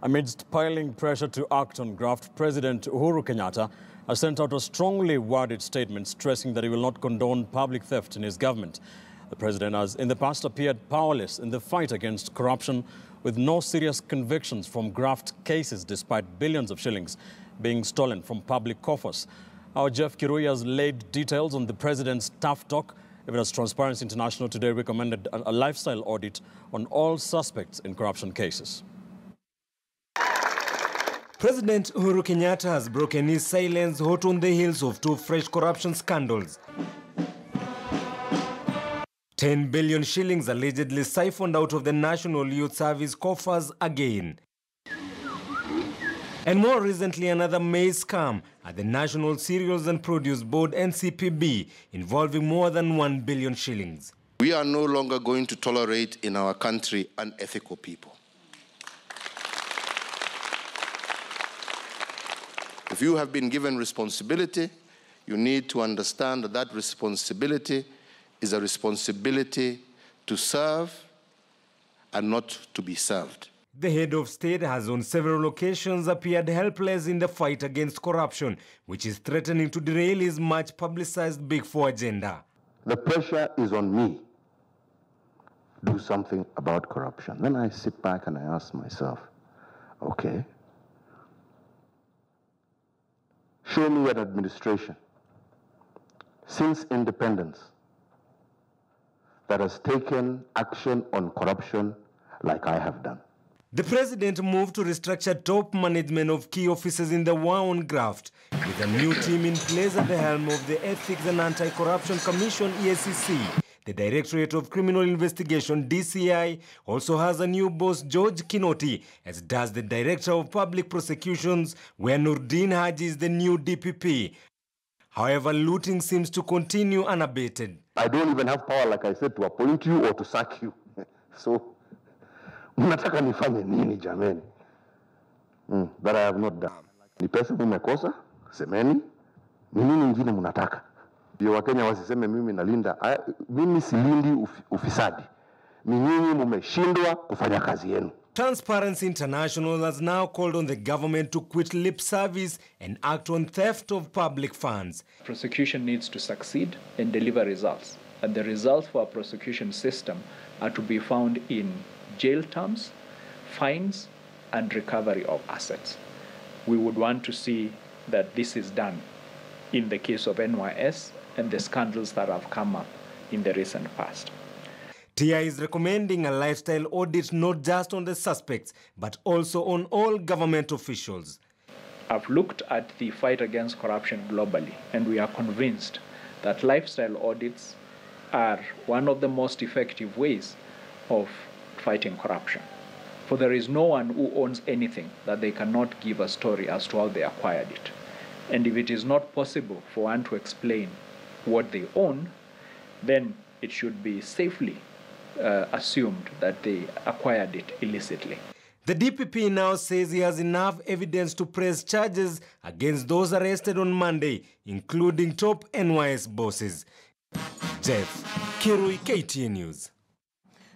Amidst piling pressure to act on graft, President Uhuru Kenyatta has sent out a strongly worded statement stressing that he will not condone public theft in his government. The president has in the past appeared powerless in the fight against corruption, with no serious convictions from graft cases despite billions of shillings being stolen from public coffers. Our Jeff Kirui has laid details on the president's tough talk, even as Transparency International today recommended a lifestyle audit on all suspects in corruption cases. President Uhuru Kenyatta has broken his silence hot on the heels of two fresh corruption scandals. 10 billion shillings allegedly siphoned out of the National Youth Service coffers again. And more recently, another maize scam at the National Cereals and Produce Board (NCPB) involving more than 1 billion shillings. We are no longer going to tolerate in our country unethical people. If you have been given responsibility, you need to understand that that responsibility is a responsibility to serve and not to be served. The head of state has on several occasions appeared helpless in the fight against corruption, which is threatening to derail his much publicized Big Four agenda. The pressure is on me. Do something about corruption. Then I sit back and I ask myself, okay, show me an administration since independence that has taken action on corruption like I have done. The president moved to restructure top management of key offices in the war on graft, with a new team in place at the helm of the Ethics and Anti-Corruption Commission (EACC). The Directorate of Criminal Investigation (DCI) also has a new boss, George Kinoti, as does the Director of Public Prosecutions, where Nurdin Haji is the new DPP. However, looting seems to continue unabated. I don't even have power, like I said, to appoint you or to sack you. So, mnataka nifanye nini jameni? That I have not done. Ni pesa mumekosa, semeni, ni nini ingine mnataka? Ndio Wakenya wasiseme mimi nalinda, mimi silindi ufisadi. Ni nyinyi mumeshindwa kufanya kazi yenu. Transparency International has now called on the government to quit lip service and act on theft of public funds. Prosecution needs to succeed and deliver results. And the results for our prosecution system are to be found in jail terms, fines, and recovery of assets. We would want to see that this is done in the case of NYS and the scandals that have come up in the recent past. TI is recommending a lifestyle audit not just on the suspects, but also on all government officials. I've looked at the fight against corruption globally, and we are convinced that lifestyle audits are one of the most effective ways of fighting corruption. For there is no one who owns anything that they cannot give a story as to how they acquired it. And if it is not possible for one to explain what they own, then it should be safely assumed that they acquired it illicitly. The DPP now says he has enough evidence to press charges against those arrested on Monday, including top NYS bosses. Jeff Kirui, KTN News.